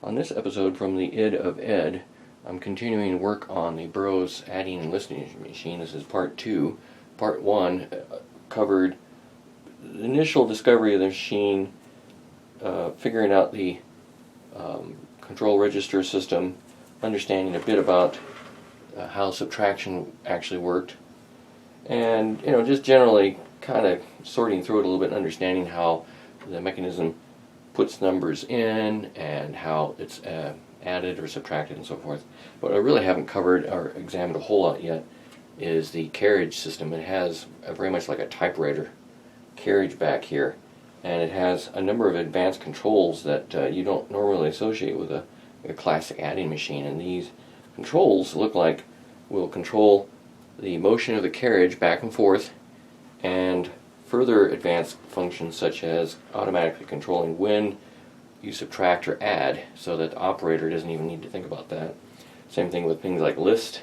On this episode from the id of Ed, I'm continuing work on the Burroughs adding and listing machine. This is part 2. Part 1 covered the initial discovery of the machine, figuring out the control register system, understanding a bit about how subtraction actually worked, and just generally kind of sorting through it a little bit and understanding how the mechanism puts numbers in and how it's added or subtracted and so forth. What I really haven't covered or examined a whole lot yet is the carriage system. It has very much like a typewriter carriage back here, and it has a number of advanced controls that you don't normally associate with a classic adding machine, and these controls look like will control the motion of the carriage back and forth, and further advanced functions such as automatically controlling when you subtract or add, so that the operator doesn't even need to think about that. Same thing with things like list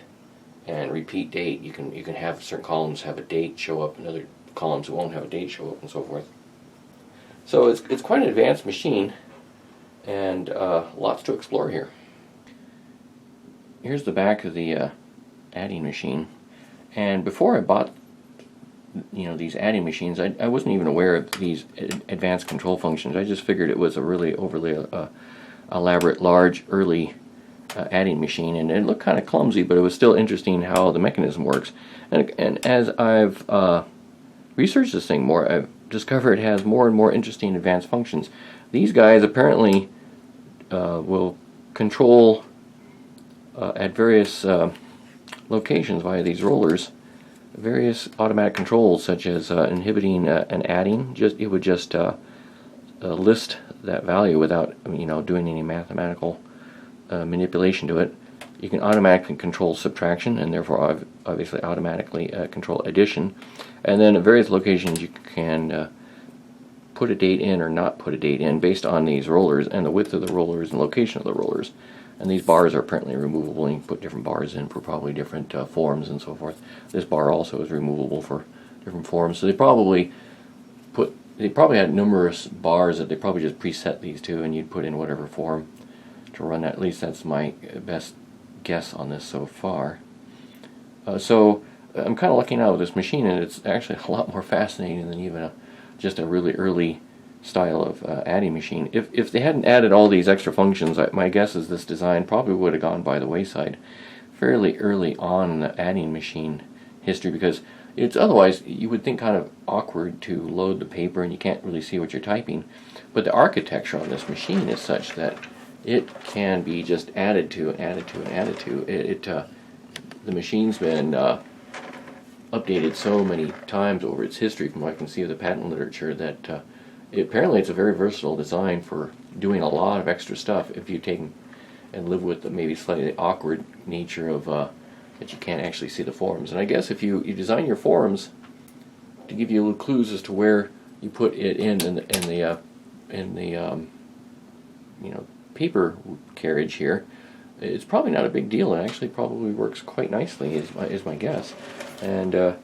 and repeat date. You can have certain columns have a date show up, and other columns won't have a date show up, and so forth. So it's quite an advanced machine, and lots to explore here. Here's the back of the adding machine, and before I bought these adding machines, I wasn't even aware of these advanced control functions. I just figured it was a really overly elaborate, large, early adding machine, and it looked kind of clumsy, but it was still interesting how the mechanism works. And as I've researched this thing more, I've discovered it has more and more interesting advanced functions. These guys apparently will control at various locations via these rollers various automatic controls, such as inhibiting and adding. It would just list that value without doing any mathematical manipulation to it. You can automatically control subtraction, and therefore obviously automatically control addition. And then at various locations you can put a date in or not put a date in based on these rollers and the width of the rollers and location of the rollers. And these bars are apparently removable, and you can put different bars in for probably different forms and so forth. This bar also is removable for different forms. So they probably had numerous bars that they probably just preset these to, and you'd put in whatever form to run that. At least that's my best guess on this so far. So I'm kind of looking out with this machine, and it's actually a lot more fascinating than even just a really early style of adding machine. If they hadn't added all these extra functions, my guess is this design probably would have gone by the wayside fairly early on in the adding machine history, because it's otherwise, you would think, kind of awkward to load the paper and you can't really see what you're typing. But the architecture on this machine is such that it can be just added to and added to and added to. The machine's been updated so many times over its history, from what I can see of the patent literature, that apparently it's a very versatile design for doing a lot of extra stuff if you take and live with the maybe slightly awkward nature of that you can't actually see the forms. And I guess if you design your forms to give you little clues as to where you put it in the paper carriage here, it's probably not a big deal. It actually probably works quite nicely, is my guess. And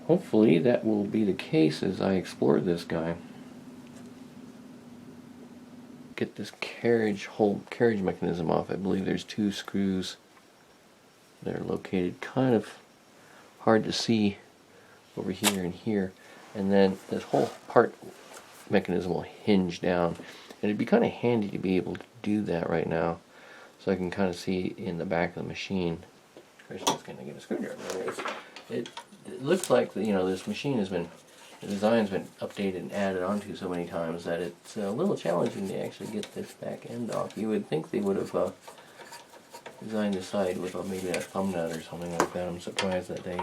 hopefully that will be the case as I explore this guy. Get this whole carriage mechanism off. I believe there's 2 screws that are located kind of hard to see over here and here, and then this whole part mechanism will hinge down, and it'd be kind of handy to be able to do that right now, so I can kind of see in the back of the machine. First, I'm just going to get a screwdriver. It looks like this machine the design's been updated and added onto so many times that it's a little challenging to actually get this back end off. You would think they would have designed the side with maybe a thumb nut or something like that. I'm surprised that they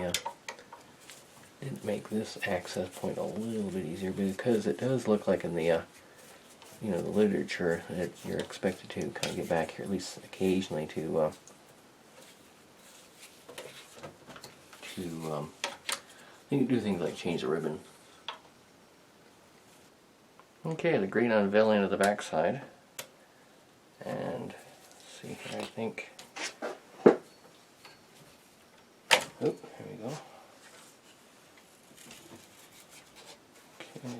didn't make this access point a little bit easier, because it does look like in the the literature that you're expected to kind of get back here at least occasionally to do things like change the ribbon. Okay, the great unveiling of the backside, and let's see here. I think. Oh, here we go. Okay.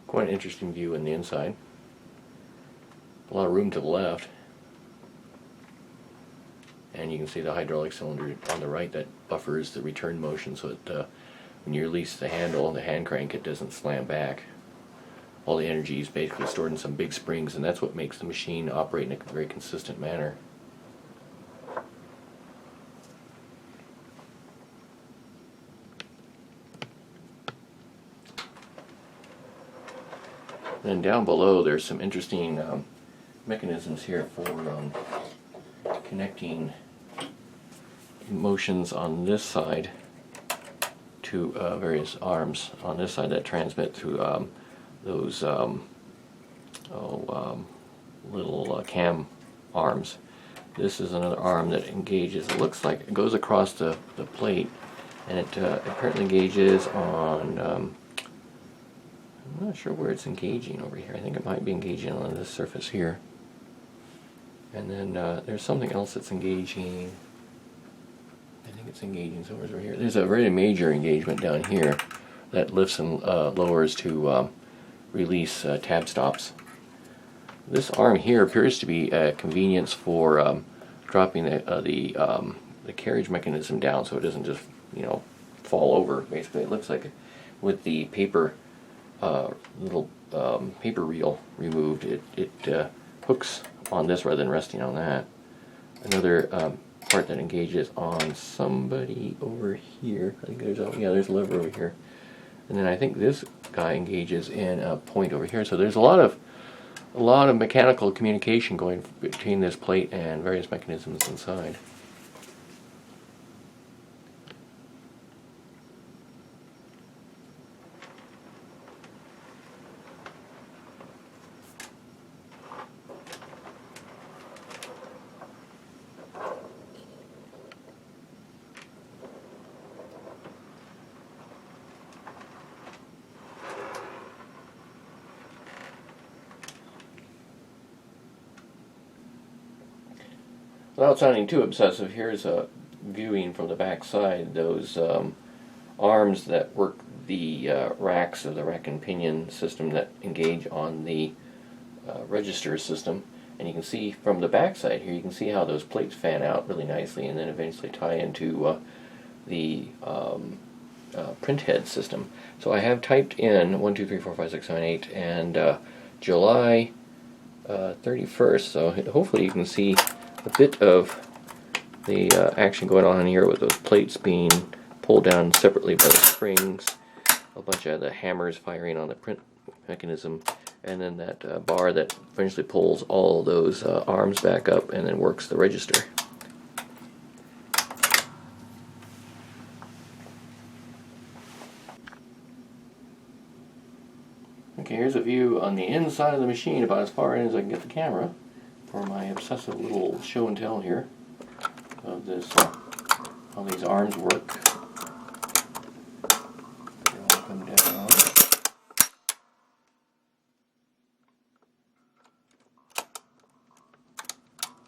Quite an interesting view in the inside. A lot of room to the left. And you can see the hydraulic cylinder on the right that buffers the return motion so that when you release the handle, the hand crank, it doesn't slam back. All the energy is basically stored in some big springs, and that's what makes the machine operate in a very consistent manner. Then down below there's some interesting mechanisms here for connecting motions on this side to various arms on this side that transmit through those little cam arms. This is another arm that engages. It looks like it goes across the plate, and it apparently engages on I'm not sure where it's engaging over here. I think it might be engaging on this surface here. And then there's something else that's engaging. I think it's engaging somewhere over here. There's a very major engagement down here that lifts and lowers to release tab stops. This arm here appears to be a convenience for dropping the carriage mechanism down so it doesn't just, you know, fall over. Basically, it looks like with the paper little paper reel removed, it hooks on this rather than resting on that. Another part that engages on somebody over here. I think there's there's a lever over here, and then I think this guy engages in a point over here. So there's a lot of mechanical communication going between this plate and various mechanisms inside. Without sounding too obsessive, here's a viewing from the back side those arms that work the racks of the rack and pinion system that engage on the register system. And you can see from the back side here, you can see how those plates fan out really nicely and then eventually tie into the print head system. So I have typed in 1, 2, 3, 4, 5, 6, 7, 8 and July 31st, so hopefully you can see a bit of the action going on here with those plates being pulled down separately by the springs, a bunch of the hammers firing on the print mechanism, and then that bar that eventually pulls all those arms back up and then works the register. Okay, here's a view on the inside of the machine, about as far in as I can get the camera, for my obsessive little show and tell here of this, how these arms work. They all come down.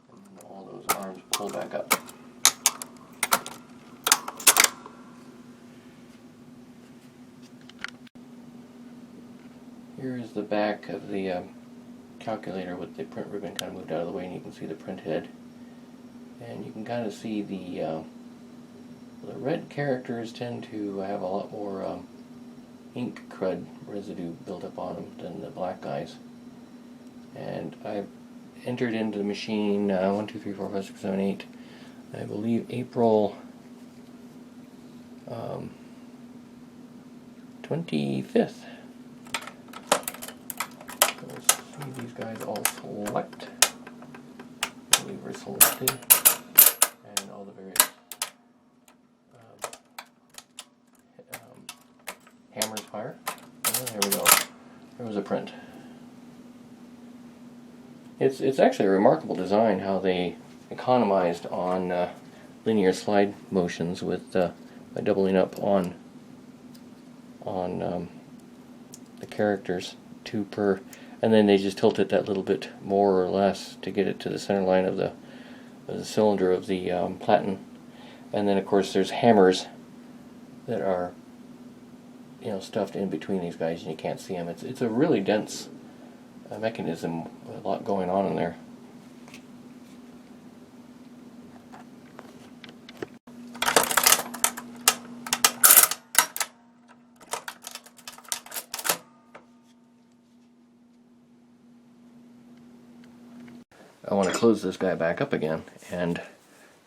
And all those arms pull back up. Here is the back of the calculator with the print ribbon kind of moved out of the way, and you can see the print head, and you can kind of see the red characters tend to have a lot more ink crud residue built up on them than the black guys. And I've entered into the machine 1, 2, 3, 4, 5, 6, 7, 8 I believe April 25th. These guys all select. I believe we're selected, and all the various hammers fire. And there we go. There was a print. It's actually a remarkable design how they economized on linear slide motions with by doubling up on the characters, 2 per. And then they just tilt it that little bit more or less to get it to the center line of the cylinder of the platen. And then of course there's hammers that are stuffed in between these guys, and you can't see them. It's a really dense mechanism, a lot going on in there. I want to close this guy back up again, and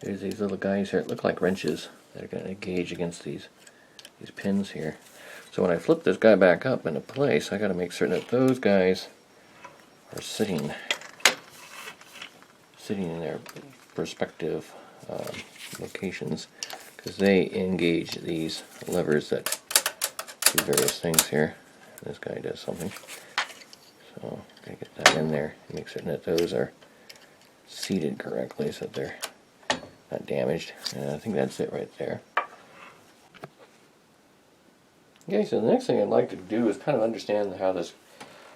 there's these little guys here that look like wrenches that are going to engage against these pins here. So when I flip this guy back up into place, I got to make certain that those guys are sitting in their respective locations, because they engage these levers that do various things here. This guy does something. So I get that in there and make certain that those are seated correctly so that they're not damaged. And I think that's it right there. Okay, so the next thing I'd like to do is kind of understand how this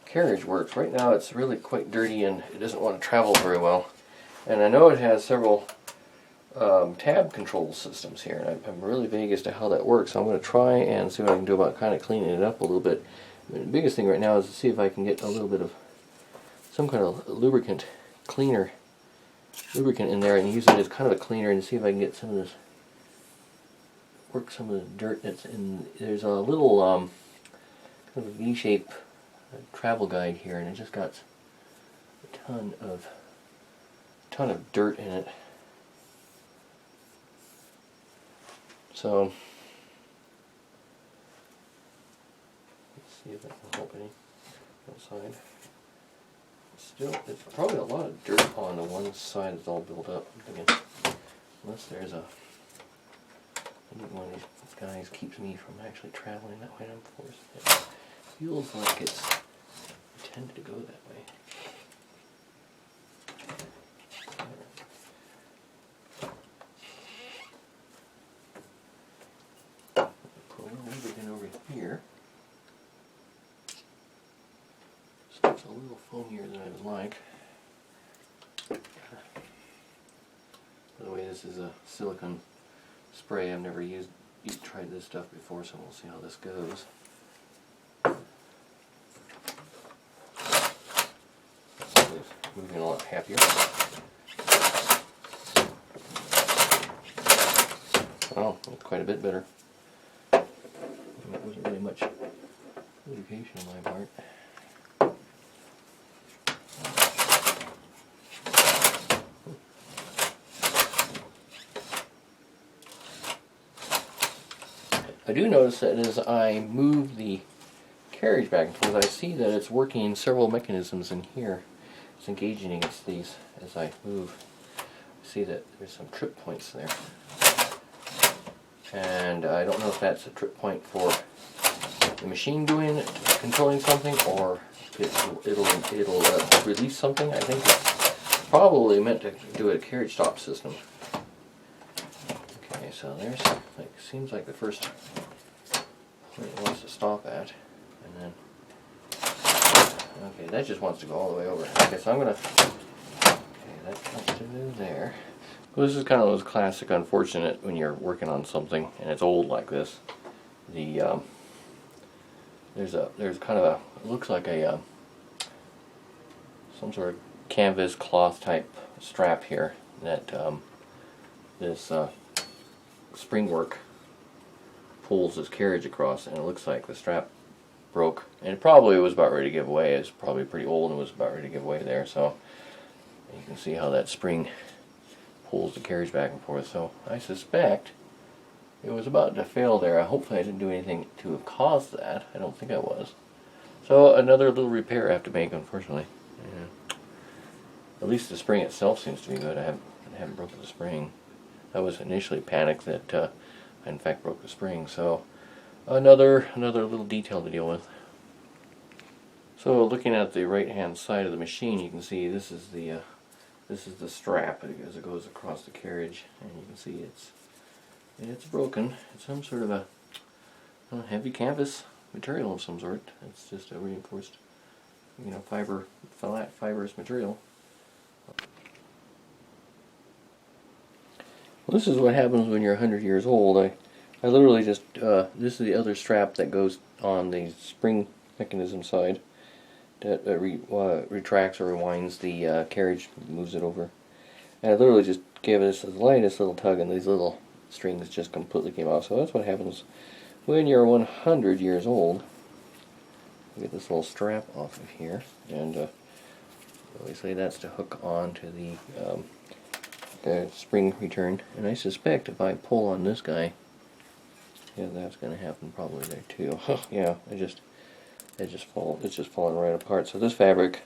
carriage works. Right now it's really quite dirty and it doesn't want to travel very well. And I know it has several tab control systems here, and I'm really vague as to how that works. So I'm going to try and see what I can do about kind of cleaning it up a little bit. The biggest thing right now is to see if I can get a little bit of some kind of lubricant in there and use it as kind of a cleaner, and see if I can get some of this, work some of the dirt that's in. There's a little kind of a V-shape travel guide here, and it just got a ton of dirt in it. So let's see if that can help any outside. Still, it's probably a lot of dirt on the one side that's all built up. I'm thinking, unless there's maybe one of these guys keeps me from actually traveling that way, and I'm forced. It feels like it's intended to go that way. Put a little lubricant over here. So it's a little foamier than I would like. By the way, this is a silicone spray. I've never tried this stuff before, so we'll see how this goes. Moving a lot happier. Oh, that's quite a bit better. There wasn't really much lubrication on my part. I do notice that as I move the carriage back and forth, I see that it's working several mechanisms in here. It's engaging against these as I move. I see that there's some trip points there. And I don't know if that's a trip point for the machine controlling something, or it'll release something. I think it's probably meant to do a carriage stop system. Okay, so there's, seems like the first point it wants to stop at, and then okay, that just wants to go all the way over. Okay, so I'm gonna, okay, that comes to there. Well, this is kind of those classic unfortunate when you're working on something and it's old like this. The there's kind of a, it looks like a some sort of canvas cloth type strap here that this spring work pulls this carriage across, and it looks like the strap broke, and it probably was about ready to give away. It's probably pretty old and was about ready to give away there, so you can see how that spring pulls the carriage back and forth. So I suspect it was about to fail there. Hopefully I didn't do anything to have caused that. I don't think I was. So another little repair I have to make, unfortunately. Yeah. At least the spring itself seems to be good. I haven't broken the spring. I was initially panicked that I in fact broke the spring. So another little detail to deal with. So looking at the right hand side of the machine, you can see this is the strap as it goes across the carriage, and you can see it's broken. It's some sort of a heavy canvas material of some sort. It's just a reinforced, flat fibrous material. Well, this is what happens when you're 100 years old. I I literally just, this is the other strap that goes on the spring mechanism side that retracts or rewinds the carriage, moves it over. And I literally just gave this the lightest little tug and these little strings just completely came off. So that's what happens when you're 100 years old. Get this little strap off of here, and obviously that's to hook on to the spring return. And I suspect if I pull on this guy, yeah, that's going to happen probably there too. Yeah, it's just falling right apart. So this fabric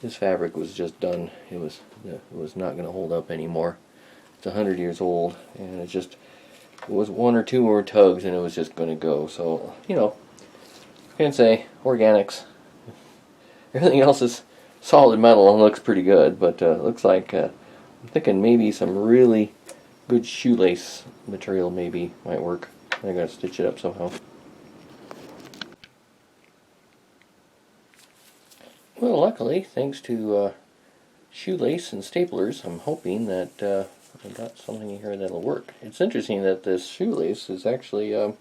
was just done. It was not going to hold up anymore. It's 100 years old, and it was one or two more tugs, and it was just going to go. So can't say organics. Everything else is solid metal and looks pretty good, but looks like I'm thinking maybe some really good shoelace material maybe might work. I gotta stitch it up somehow. Well, luckily, thanks to shoelace and staplers, I'm hoping that I got something here that'll work. It's interesting that this shoelace is actually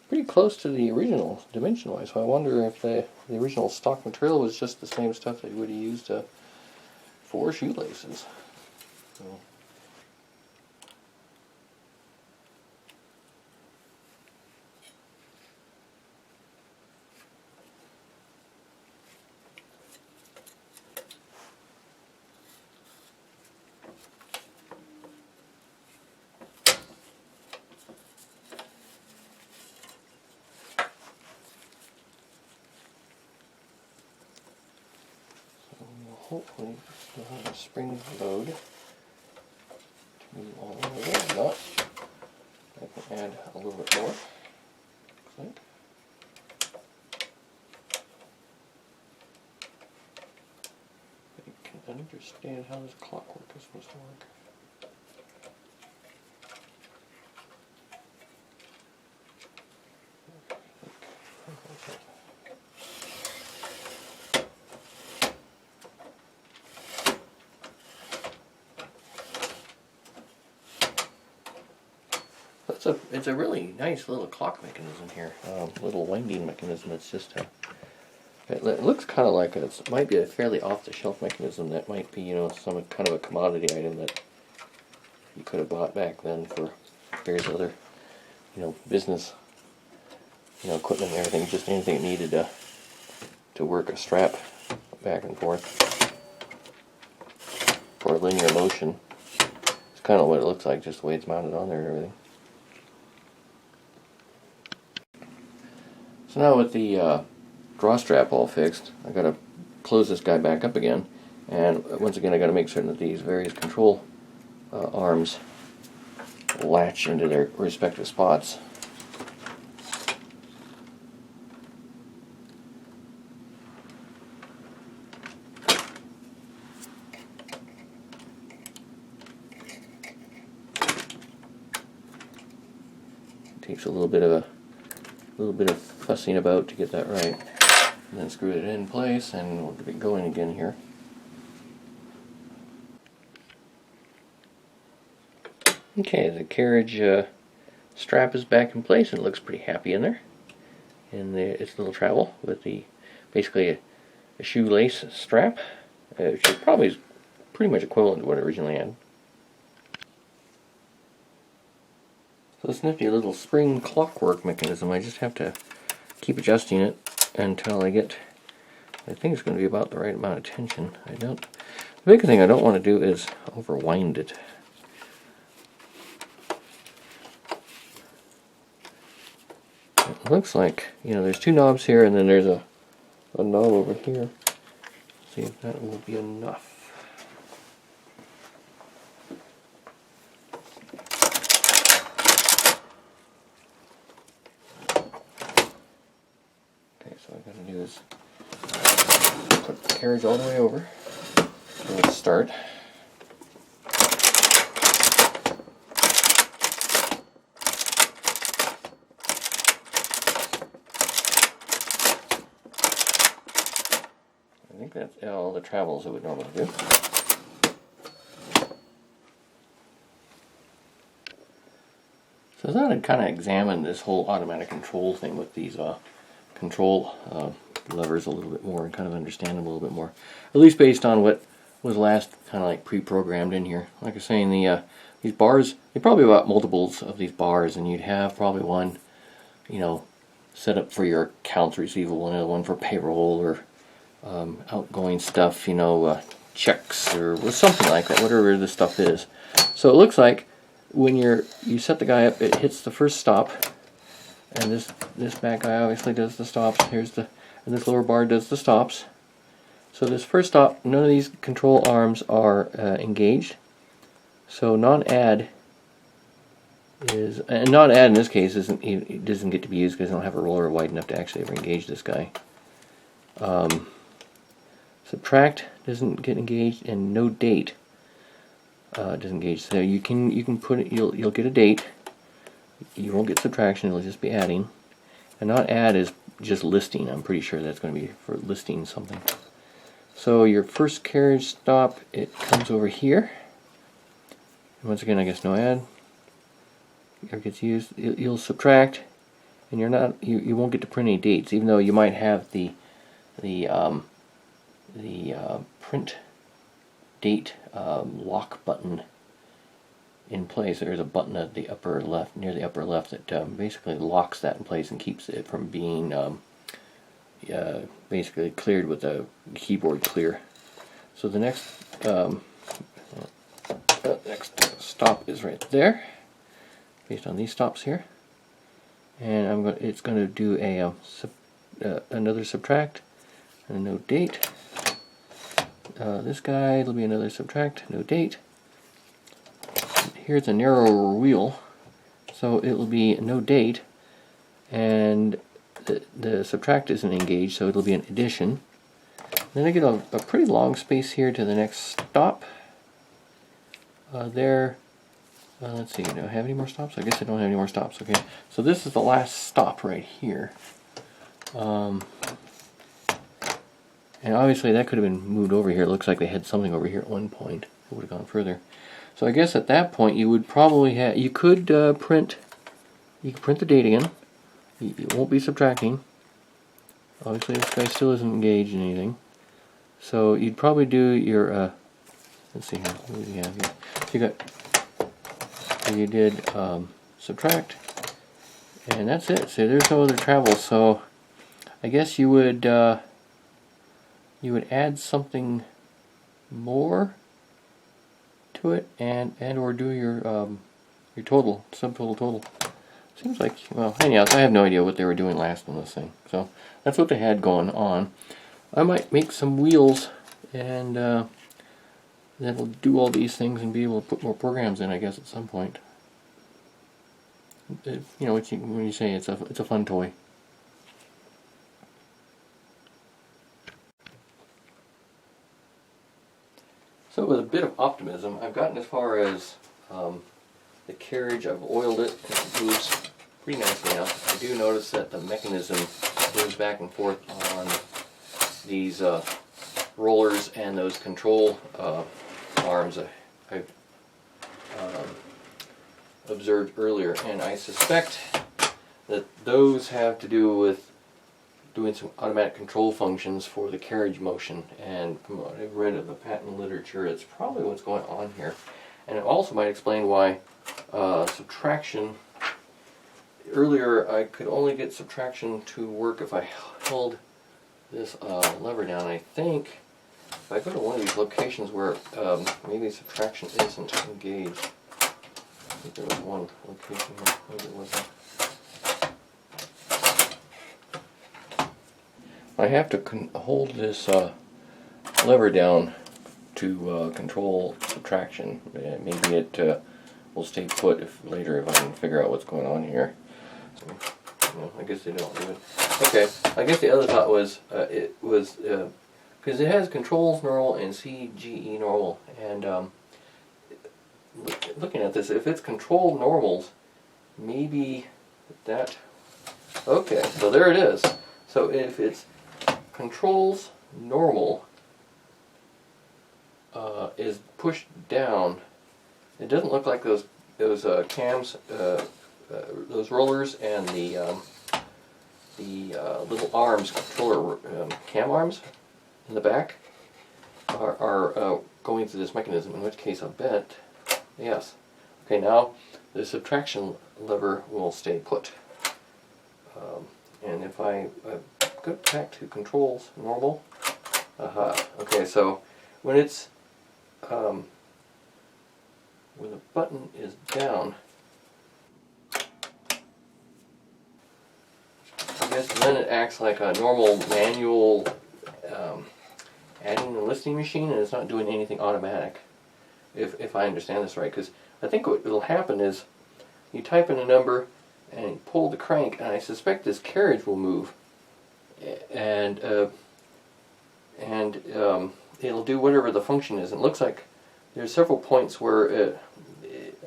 pretty close to the original dimension-wise, so I wonder if the original stock material was just the same stuff that you would have used for shoelaces. So. Hopefully we'll have a spring load to move all the way. If not, I can add a little bit more. Like. I can understand how this clockwork is supposed to work. It's a really nice little clock mechanism here, little winding mechanism. It's just it looks kind of like it might be a fairly off-the-shelf mechanism that might be some kind of a commodity item that you could have bought back then for various other business equipment and everything, just anything it needed to work a strap back and forth for linear motion. It's kind of what it looks like, just the way it's mounted on there and everything. So now with the draw strap all fixed, I got to close this guy back up again, and once again I got to make certain that these various control arms latch into their respective spots. It takes a little bit of fussing about to get that right. And then screw it in place, and we'll get it going again here. Okay, the carriage strap is back in place, and it looks pretty happy in there. In its little travel with basically a shoelace strap, which is probably pretty much equivalent to what it originally had. So this nifty little spring clockwork mechanism, I just have to keep adjusting it until I think it's going to be about the right amount of tension. The big thing I don't want to do is overwind it. It looks like, there's two knobs here, and then there's a knob over here. See if that will be enough. So what I gotta do is put the carriage all the way over. So let's start. I think that's all the travels it would normally do. So I thought I'd kind of examine this whole automatic control thing with these control levers a little bit more and kind of understand them a little bit more. At least based on what was last kind of like pre-programmed in here. Like I was saying, these bars, they probably got multiples of these bars, and you'd have probably one, you know, set up for your accounts receivable, another one for payroll or outgoing stuff, you know, checks or something like that, whatever the stuff is. So it looks like when you set the guy up, it hits the first stop, and this back guy obviously does the stops. And this lower bar does the stops. So this first stop, none of these control arms are engaged. So non-add is, and non-add in this case it doesn't get to be used because I don't have a roller wide enough to actually ever engage this guy. Subtract doesn't get engaged, and no date doesn't engage. So you can put it. You'll get a date. You won't get subtraction. It'll just be adding. And not add is just listing. I'm pretty sure that's going to be for listing something. So your first carriage stop, it comes over here. And once again, I guess no add. It gets used. You'll subtract, and you won't get to print any dates, even though you might have the print date lock button in place. There's a button at the upper left, near the upper left, that basically locks that in place and keeps it from being basically cleared with a keyboard clear. So the next stop is right there, based on these stops here, and it's going to do another subtract and no date. This guy, it'll be another subtract, no date. Here's a narrower wheel, so it will be no date, and the subtract isn't engaged, so it'll be an addition. Then I get a pretty long space here to the next stop. Let's see, do I have any more stops? I guess I don't have any more stops. Okay, so this is the last stop right here. And obviously that could have been moved over here. It looks like they had something over here at one point. It would have gone further. So I guess at that point you would probably have, you could print the date again. You won't be subtracting. Obviously this guy still isn't engaged in anything. So you'd probably do your, let's see here, what do we have here? So you did subtract, and that's it. So there's no other travel. So I guess you would add something more to it, and or do your total, subtotal total. Seems like, well, anyhow, I have no idea what they were doing last on this thing. So that's what they had going on. I might make some wheels, and that'll do all these things and be able to put more programs in, I guess, at some point. You know, when you say it's a fun toy. So with a bit of optimism, I've gotten as far as the carriage. I've oiled it, and it moves pretty nicely now. I do notice that the mechanism moves back and forth on these rollers and those control arms I've observed earlier, and I suspect that those have to do with doing some automatic control functions for the carriage motion, and from what I've read of the patent literature, it's probably what's going on here. And it also might explain why subtraction, earlier I could only get subtraction to work if I held this lever down. I think if I go to one of these locations where maybe subtraction isn't engaged, I think there was one location here, maybe it wasn't. I have to hold this lever down to control subtraction. Maybe it will stay put if I can figure out what's going on here. So, you know, I guess they don't do it. Okay, I guess the other thought was it was because it has controls normal and CGE normal, and looking at this, if it's control normals, maybe that. Okay, so there it is. So if it's controls normal is pushed down, it doesn't look like those cams those rollers and the little arms, controller cam arms in the back are going through this mechanism, in which case I'll bet, yes. Okay, now the subtraction lever will stay put. And if I go back to controls, normal, okay, so when it's, when the button is down, I guess then it acts like a normal manual adding and listing machine, and it's not doing anything automatic, if I understand this right. Because I think what will happen is you type in a number and you pull the crank, and I suspect this carriage will move, and it'll do whatever the function is. And it looks like there's several points where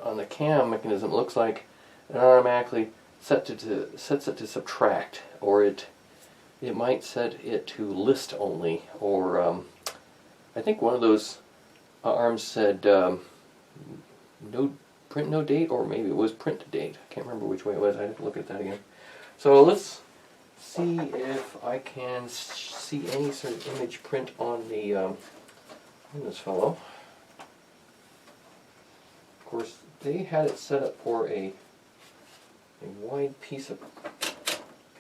on the cam mechanism, it looks like it automatically sets it to subtract, or it might set it to list only, or I think one of those arms said no print no date, or maybe it was print to date. I can't remember which way it was. I have to look at that again. So let's see if I can see any sort of image print on the on this fellow. Of course, they had it set up for a wide piece of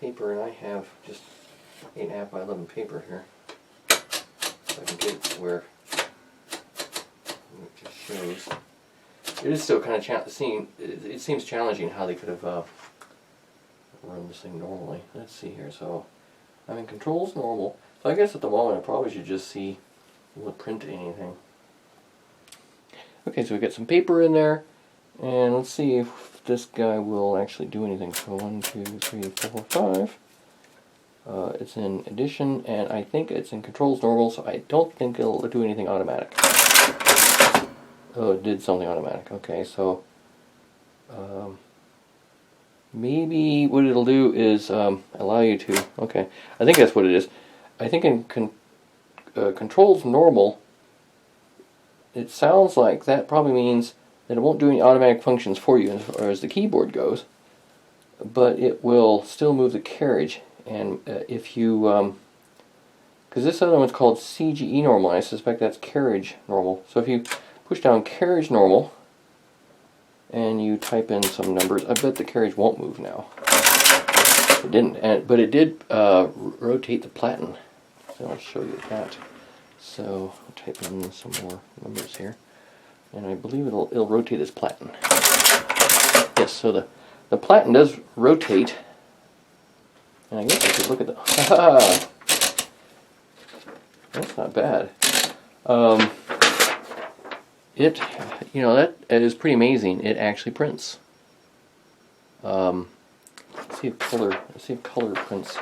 paper, and I have just 8.5 by 11 paper here. So I can get it to where it just shows. It is still kind of it seems challenging how they could have run this thing normally. Let's see here. So I'm in controls normal. So I guess at the moment I probably should just see will it print anything. Okay, so we got some paper in there, and let's see if this guy will actually do anything. So 1, 2, 3, 4, 5. It's in addition, and I think it's in controls normal, so I don't think it'll do anything automatic. Oh, it did something automatic. Okay, so maybe what it'll do is allow you to. Okay, I think that's what it is. I think in controls normal, it sounds like that probably means that it won't do any automatic functions for you as far as the keyboard goes, but it will still move the carriage. And if you, because this other one's called CGE normal, I suspect that's carriage normal. So if you push down carriage normal and you type in some numbers, I bet the carriage won't move now. It didn't, but it did rotate the platen. So I'll show you that. So I'll type in some more numbers here, and I believe it'll rotate this platen. Yes, so the platen does rotate, and I guess I could look at the. Haha! That's not bad. That is pretty amazing. It actually prints. Let's see if color prints.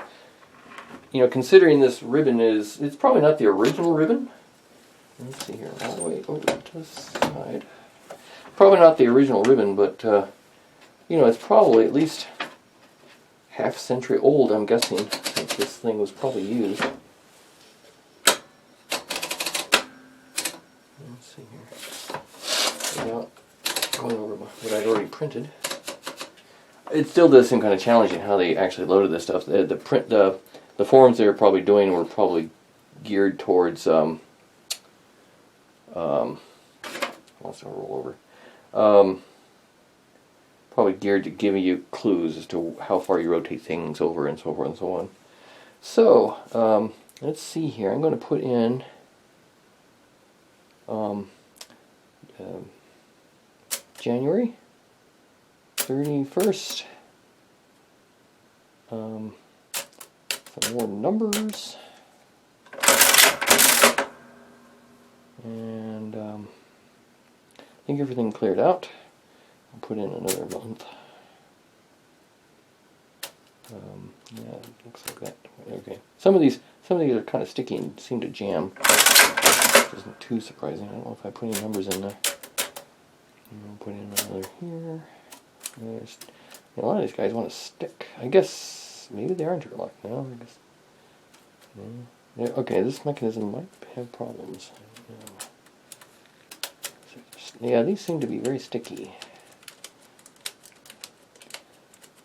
Considering this ribbon it's probably not the original ribbon. Let's see here, all the way over to the side. Probably not the original ribbon, but it's probably at least half a century old, I'm guessing, since this thing was probably used. Let's see here. Without going over what I'd already printed. It still does seem kind of challenging how they actually loaded this stuff. The forms they were probably doing were probably geared towards I'll roll over. Probably geared to giving you clues as to how far you rotate things over, and so forth and so on. So let's see here. I'm going to put in January 31st. Some more numbers, and I think everything cleared out. I'll put in another month. Yeah, it looks like that. Okay, some of these are kind of sticky and seem to jam. Which isn't too surprising. I don't know if I put any numbers in there. I'll put in another here. A lot of these guys want to stick. I guess. Maybe they are interlocked now. I guess. Yeah. Okay, this mechanism might have problems. Yeah, these seem to be very sticky.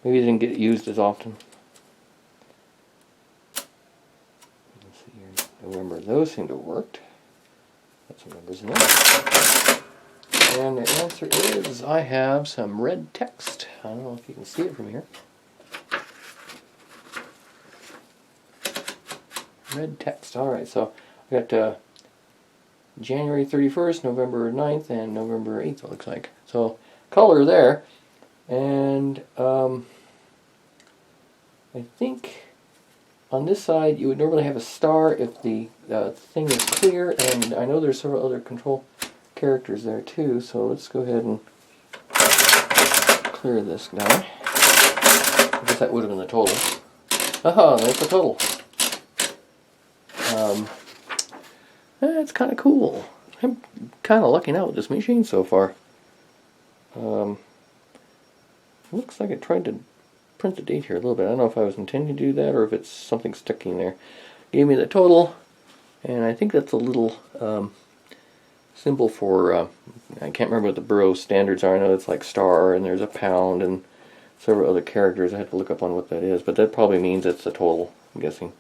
Maybe it didn't get used as often. Let's see here. November, those seem to have worked. Got some numbers in there. And the answer is I have some red text. I don't know if you can see it from here. Red text. Alright, so I got January 31st, November 9th, and November 8th, it looks like. So, color there. And I think on this side you would normally have a star if the thing is clear, and I know there's several other control characters there too, so let's go ahead and clear this guy. I guess that would have been the total. Aha, that's the total. That's kind of cool. I'm kind of lucking out with this machine so far. Looks like it tried to print the date here a little bit. I don't know if I was intending to do that or if it's something stuck in there. Gave me the total, and I think that's a little symbol for, I can't remember what the Burroughs standards are. I know it's like star, and there's a pound, and several other characters. I have to look up on what that is, but that probably means it's the total, I'm guessing.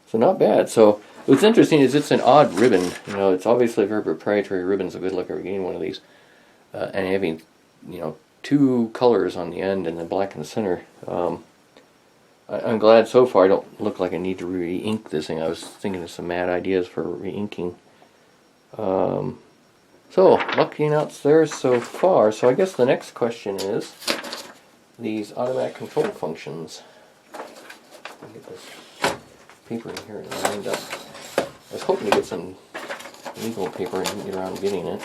So not bad. So what's interesting is it's an odd ribbon. You know, it's obviously a very proprietary ribbon, so good luck ever getting one of these. And having, you know, two colors on the end and then black in the center. I'm glad so far I don't look like I need to re-ink this thing. I was thinking of some mad ideas for re-inking. So, lucking out there so far. So I guess the next question is these automatic control functions. Let me get this paper in here and lined up. I was hoping to get some legal paper and didn't get around to getting it.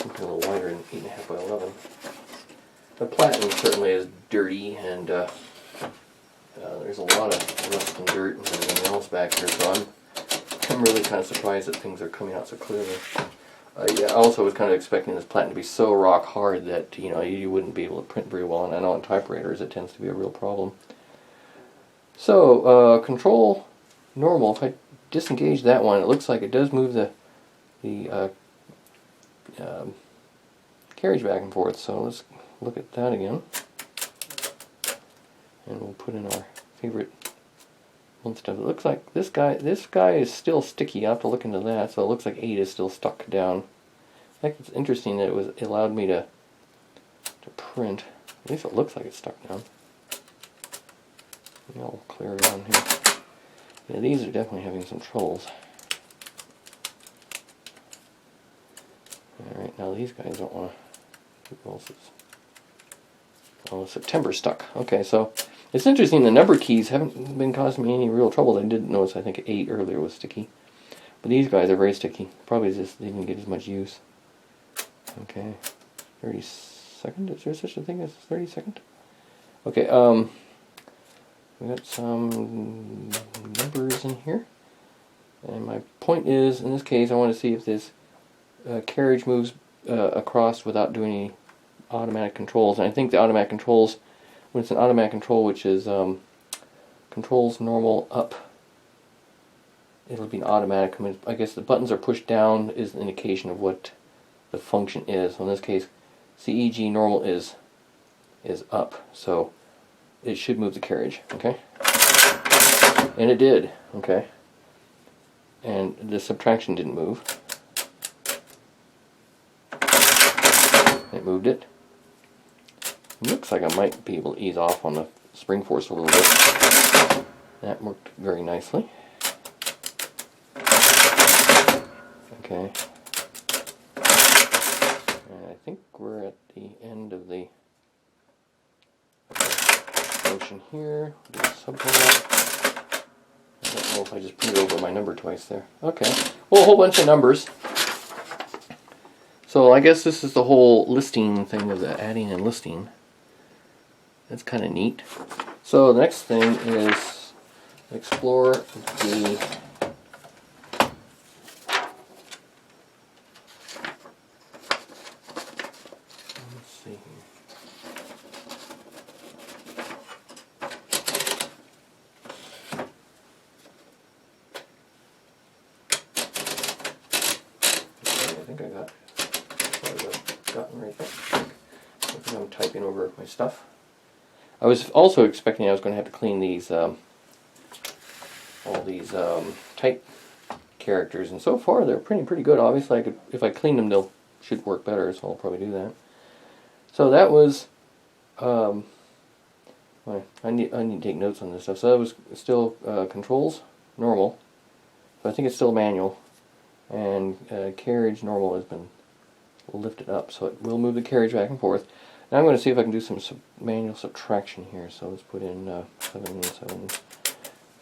A little wider than 8.5 by 11. The platinum certainly is dirty, and there's a lot of rust and dirt and everything else back here, so I'm really kind of surprised that things are coming out so clearly. Yeah, I also was kind of expecting this platinum to be so rock hard that, you know, you wouldn't be able to print very well, and I know on typewriters it tends to be a real problem. So, control normal, if I disengage that one, it looks like it does move the carriage back and forth, so let's look at that again. And we'll put in our favorite one stuff. It looks like this guy is still sticky. I'll have to look into that. So it looks like 8 is still stuck down. I think it's interesting that it allowed me to print. At least it looks like it's stuck down. Maybe I'll clear it on here. Yeah, these are definitely having some troubles. Alright, now these guys don't want to... Who else is... Oh, September stuck. Okay, so it's interesting, the number keys haven't been causing me any real trouble. I did notice, I think 8 earlier was sticky. But these guys are very sticky. Probably just they didn't get as much use. Okay, 32nd? Is there such a thing as 32nd? Okay, we got some numbers in here. And my point is, in this case, I want to see if this carriage moves across without doing any automatic controls. And I think the automatic controls, when it's an automatic control, which is controls normal up, it'll be an automatic. I mean, I guess the buttons are pushed down is an indication of what the function is. So in this case, CEG normal is up, so it should move the carriage. Okay, and it did. Okay, and the subtraction didn't move. It moved it. Looks like I might be able to ease off on the spring force a little bit. That worked very nicely. Okay. And I think we're at the end of the function here. Do a subtotal. I don't know if I just put it over my number twice there. Okay. Well, a whole bunch of numbers. So I guess this is the whole listing thing of the adding and listing. That's kind of neat. So the next thing is explore the let's see here. Okay, I think I got what I've gotten right there. Let's I'm typing over my stuff. I was also expecting I was going to have to clean these, all these type characters, and so far they're pretty good. Obviously, if I clean them, they'll should work better, so I'll probably do that. So that was, I need to take notes on this stuff. So that was still controls normal. So I think it's still manual, and carriage normal has been lifted up, so it will move the carriage back and forth. Now I'm going to see if I can do some manual subtraction here. So let's put in 7, 7,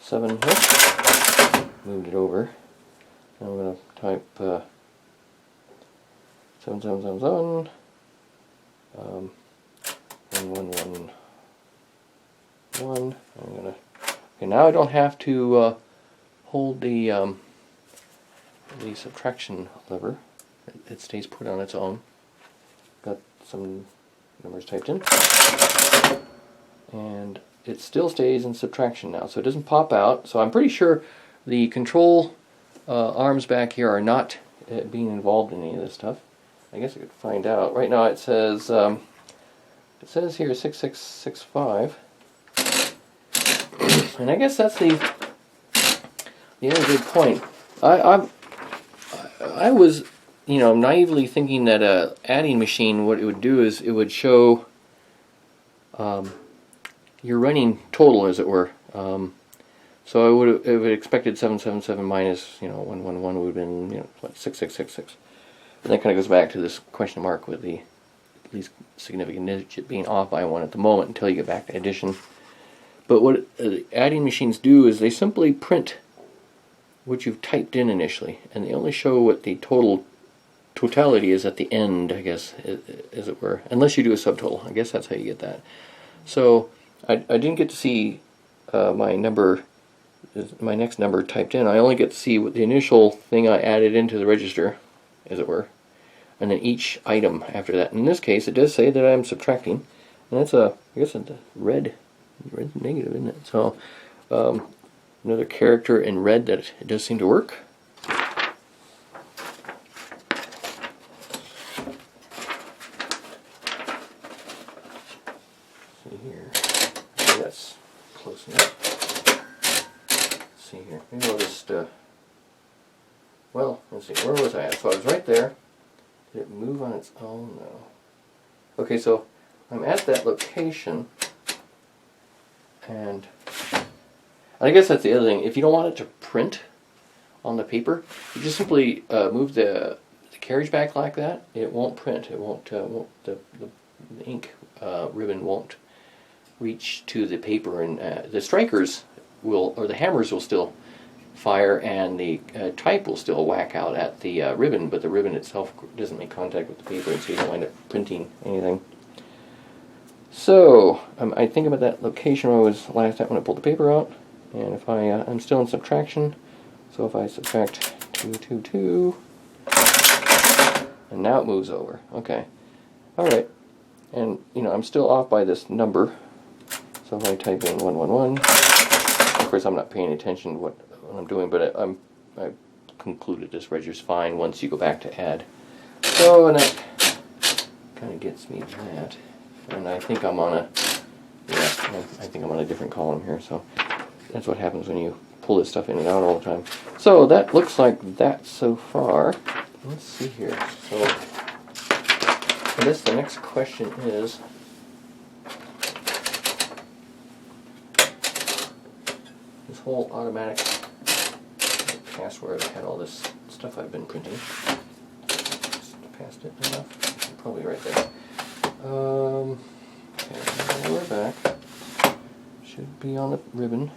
7 here. Moved it over. Now I'm going to type 7, 7, 7, 7. 1, 1, 1, 1. I'm gonna. Okay, now I don't have to hold the subtraction lever. It stays put on its own. Got some numbers typed in, and it still stays in subtraction now, so it doesn't pop out. So I'm pretty sure the control arms back here are not being involved in any of this stuff. I guess I could find out. Right now it says here 6665, and I guess that's the other big point. I was, naively thinking that a adding machine, what it would do is it would show your running total, as it were. So it would have expected 777 minus 111 would have been 6666. And that kind of goes back to this question mark with the least significant digit being off by 1 at the moment until you get back to addition. But what adding machines do is they simply print what you've typed in initially, and they only show what the totality is at the end, I guess, as it were, unless you do a subtotal. I guess that's how you get that. So I didn't get to see my next number typed in. I only get to see what the initial thing I added into the register, as it were, and then each item after that. In this case, it does say that I'm subtracting, and that's I guess a red negative, isn't it? So another character in red that it does seem to work. See here, okay, that's close enough. Let's see here, maybe I'll just well, let's see, where was I at? So I was right there. Did it move on its own? No. Okay, so I'm at that location, and I guess that's the other thing. If you don't want it to print on the paper, you just simply move the carriage back like that. It won't print. It won't. The ink ribbon won't reach to the paper, and the strikers will, or the hammers will still fire, and the type will still whack out at the ribbon, but the ribbon itself doesn't make contact with the paper, and so you don't wind up printing anything. So I think about that location where I was last time when I pulled the paper out, and if I'm still in subtraction, so if I subtract 2, 2, 2, and now it moves over. Okay, all right, and I'm still off by this number, so if I type in 111, of course I'm not paying attention to what I'm doing, but I concluded this register's fine once you go back to add. So, and that kind of gets me that, and I think I'm on a different column here. So that's what happens when you pull this stuff in and out all the time. So that looks like that so far. Let's see here. So I guess the next question is, this whole automatic password, I had all this stuff I've been printing. Just past it enough. Probably right there. Okay, now we're back. Should be on the ribbon.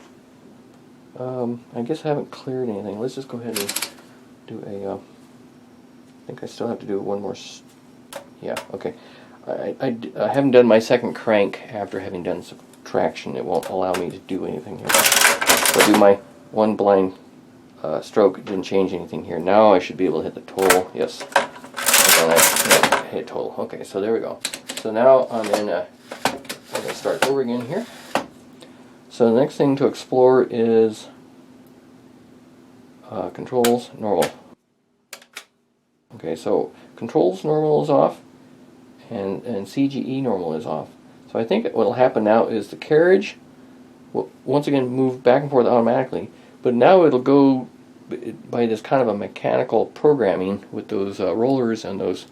I guess I haven't cleared anything. Let's just go ahead and do a. I think I still have to do one more. Yeah. Okay. I haven't done my second crank after having done subtraction. It won't allow me to do anything here. So I do my one blind stroke. It didn't change anything here. Now I should be able to hit the total. Yes. And I hit total. Okay, so there we go. So now I'm going to start over again here. So the next thing to explore is controls normal. Okay, so controls normal is off, and CGE normal is off. So I think what will happen now is the carriage will once again move back and forth automatically, but now it'll go by this kind of a mechanical programming with those rollers and those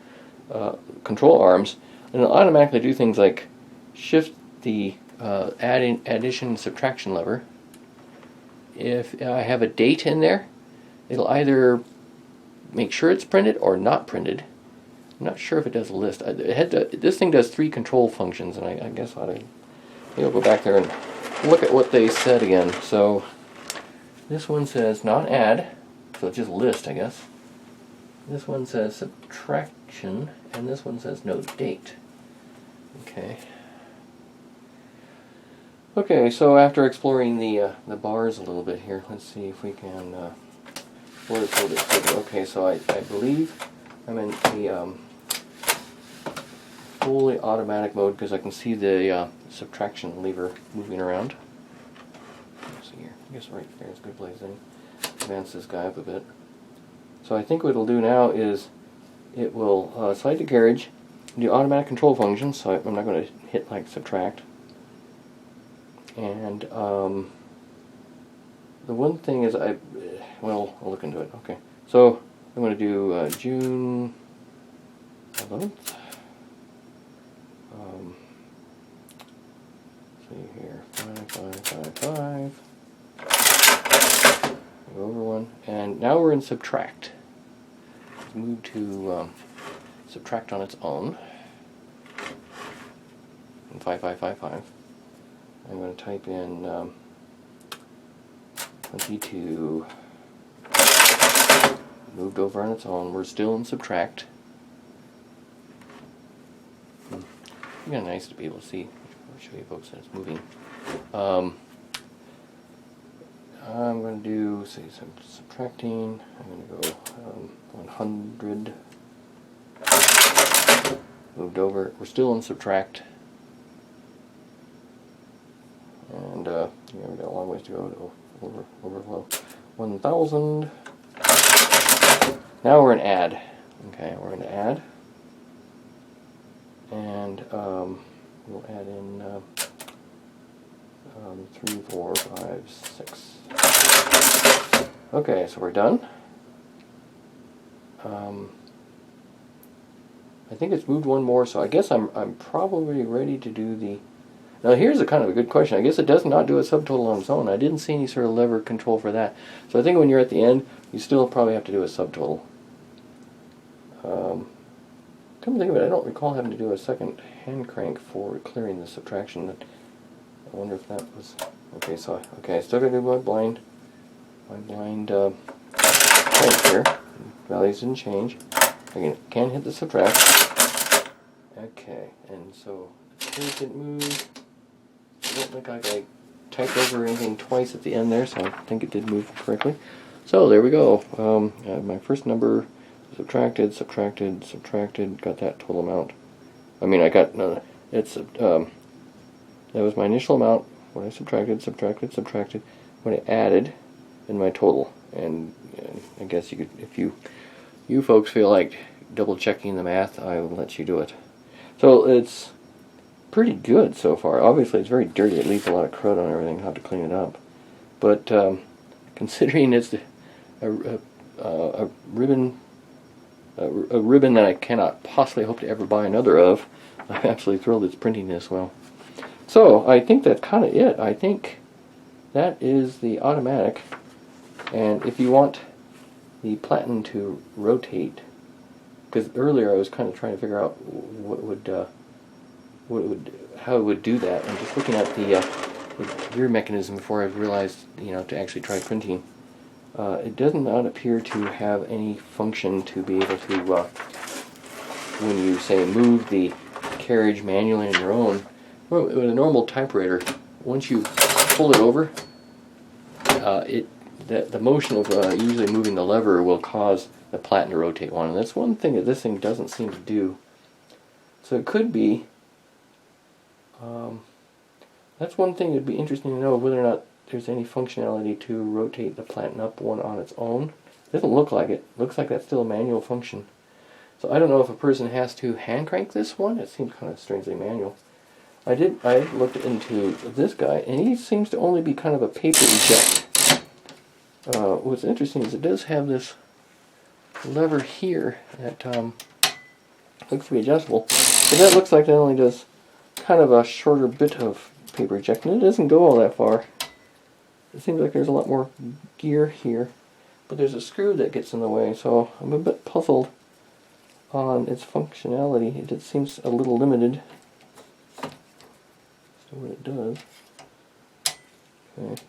control arms, and it'll automatically do things like shift the addition and subtraction lever. If I have a date in there, it'll either make sure it's printed or not printed. I'm not sure if it does a list. This thing does 3 control functions, and I guess maybe I'll go back there and look at what they said again. So this one says not add, so it's just list, I guess. This one says subtraction, and this one says no date. Okay. Okay, so after exploring the bars a little bit here, let's see if we can. What is this? Okay, so I believe I'm in the fully automatic mode because I can see the subtraction lever moving around. Let's see here. I guess right there is a good place. Then advance this guy up a bit. So I think what it'll do now is it will slide the carriage, do automatic control functions. So I'm not going to hit like subtract. And the one thing is I'll look into it. Okay, so I'm going to do June 11th. See here, 5555. Go over one, and now we're in subtract. Let's move to subtract on its own. And 5555. I'm going to type in 22. Moved over on its own. We're still in subtract. It's kind of nice to be able to see. I'll show you folks that it's moving. I'm going to do, say, some subtracting. I'm going to go 100. Moved over. We're still in subtract. And we've got a long ways to go to overflow. 1,000. Now we're in add. Okay, we're going to add. And we'll add in 3, 4, 5, 6. Okay, so we're done. I think it's moved one more, so I guess I'm probably ready to do the. Now here's a kind of a good question. I guess it does not do a subtotal on its own. I didn't see any sort of lever control for that. So I think when you're at the end, you still probably have to do a subtotal. Come to think of it, I don't recall having to do a second hand crank for clearing the subtraction. I wonder if that was okay. So I still got to do my blind crank here. Values didn't change. I can hit the subtract. Okay, and so the page didn't move. I don't think I typed over anything twice at the end there, so I think it did move correctly. So there we go. My first number subtracted, got that total amount. I mean, I got that was my initial amount. What I subtracted, what I added, and my total. And I guess you could, if you folks feel like double checking the math, I will let you do it. So it's pretty good so far. Obviously, it's very dirty. It leaves a lot of crud on everything. I'll have to clean it up. But considering it's a ribbon that I cannot possibly hope to ever buy another of, I'm absolutely thrilled it's printing this well. So I think that's kind of it. I think that is the automatic. And if you want the platen to rotate, because earlier I was kind of trying to figure out how it would do that. I'm just looking at the gear mechanism before I realized, to actually try printing. It does not appear to have any function to be able to, when you say move the carriage manually on your own. Well, with a normal typewriter, once you pull it over, the motion of usually moving the lever will cause the platen to rotate one, and that's one thing that this thing doesn't seem to do. So it could be. That's one thing that'd be interesting to know, whether or not there's any functionality to rotate the platen up one on its own. It doesn't look like it. Looks like that's still a manual function. So I don't know if a person has to hand crank this one. It seems kind of strangely manual. I looked into this guy, and he seems to only be kind of a paper eject. What's interesting is it does have this lever here that looks to be adjustable. But that looks like that only does kind of a shorter bit of paper eject, and it doesn't go all that far. It seems like there's a lot more gear here, but there's a screw that gets in the way, so I'm a bit puzzled on its functionality. It seems a little limited as to what it does. Okay,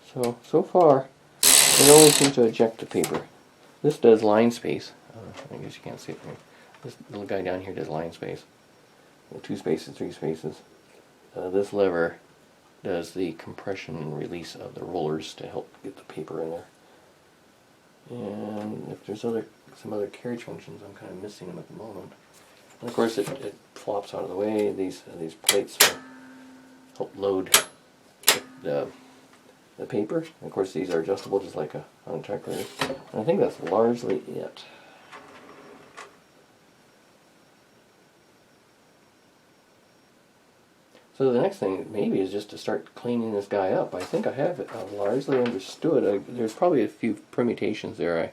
so far it only seems to eject the paper. This does line space. I guess you can't see it from here. This little guy down here does line space. Well, 2 spaces, 3 spaces. This lever does the compression and release of the rollers to help get the paper in there. And if there's some other carriage functions, I'm kind of missing them at the moment. And of course it flops out of the way. These plates will help load the paper. And of course these are adjustable just like on a typewriter. And I think that's largely it. So the next thing maybe is just to start cleaning this guy up. I think I have it largely understood. There's probably a few permutations there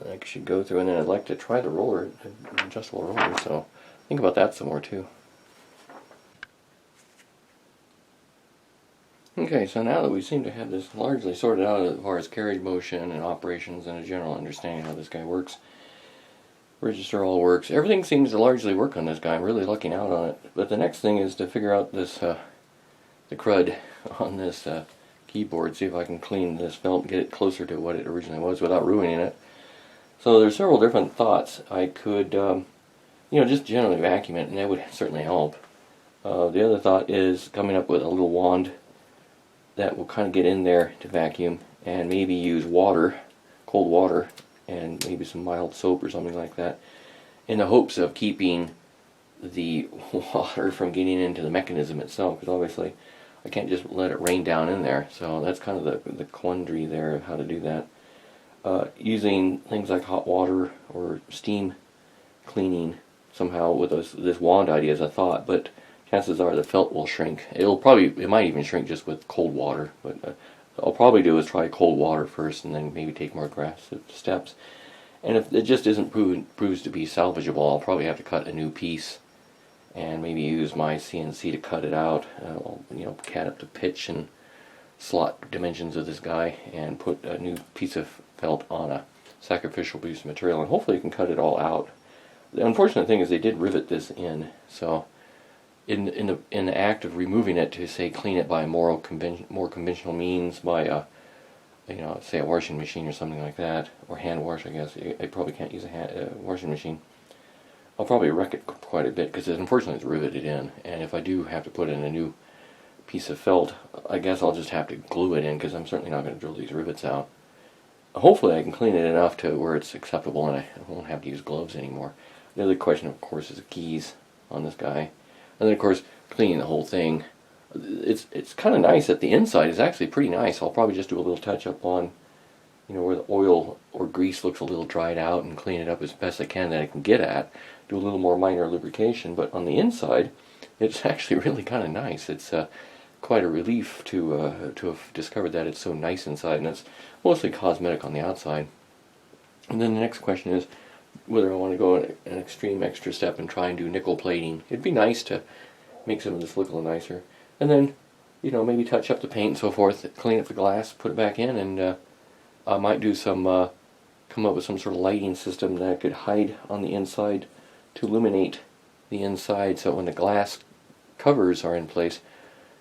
I should go through, and then I'd like to try the roller, adjustable roller, so think about that some more too. Okay, so now that we seem to have this largely sorted out as far as carriage motion and operations and a general understanding of how this guy works, register all works. Everything seems to largely work on this guy. I'm really lucking out on it. But the next thing is to figure out this the crud on this keyboard. See if I can clean this felt and get it closer to what it originally was without ruining it. So there's several different thoughts. I could, just generally vacuum it, and that would certainly help. The other thought is coming up with a little wand that will kind of get in there to vacuum, and maybe use water, cold water, and maybe some mild soap or something like that, in the hopes of keeping the water from getting into the mechanism itself, because obviously I can't just let it rain down in there. So that's kind of the quandary there of how to do that. Using things like hot water or steam cleaning somehow with this wand idea is a thought, but chances are the felt will shrink. It might even shrink just with cold water, but I'll probably do is try cold water first and then maybe take more aggressive steps. And if it just proves to be salvageable, I'll probably have to cut a new piece and maybe use my CNC to cut it out. Cat up the pitch and slot dimensions of this guy and put a new piece of felt on a sacrificial piece of material, and hopefully you can cut it all out. The unfortunate thing is they did rivet this in, so in the act of removing it to say clean it by more conventional means, by say a washing machine or something like that, or hand wash, I guess. I probably can't use a washing machine. I'll probably wreck it quite a bit because unfortunately it's riveted in, and if I do have to put in a new piece of felt, I guess I'll just have to glue it in, because I'm certainly not going to drill these rivets out. Hopefully I can clean it enough to where it's acceptable and I won't have to use gloves anymore. The other question, of course, is the keys on this guy. And then, of course, cleaning the whole thing. It's kind of nice that the inside is actually pretty nice. I'll probably just do a little touch-up on, where the oil or grease looks a little dried out, and clean it up as best I can that I can get at. Do a little more minor lubrication. But on the inside, it's actually really kind of nice. It's quite a relief to have discovered that it's so nice inside, and it's mostly cosmetic on the outside. And then the next question is whether I want to go an extreme extra step and try and do nickel plating. It'd be nice to make some of this look a little nicer. And then, maybe touch up the paint and so forth, clean up the glass, put it back in, and I might do come up with some sort of lighting system that I could hide on the inside to illuminate the inside, so when the glass covers are in place,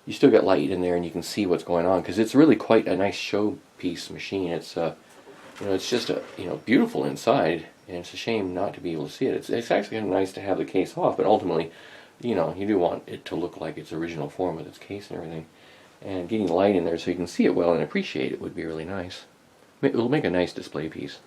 you still got light in there and you can see what's going on, because it's really quite a nice showpiece machine. It's it's just beautiful inside, and it's a shame not to be able to see it. It's actually kind of nice to have the case off, but ultimately, you do want it to look like its original form with its case and everything. And getting light in there so you can see it well and appreciate it would be really nice. It will make a nice display piece.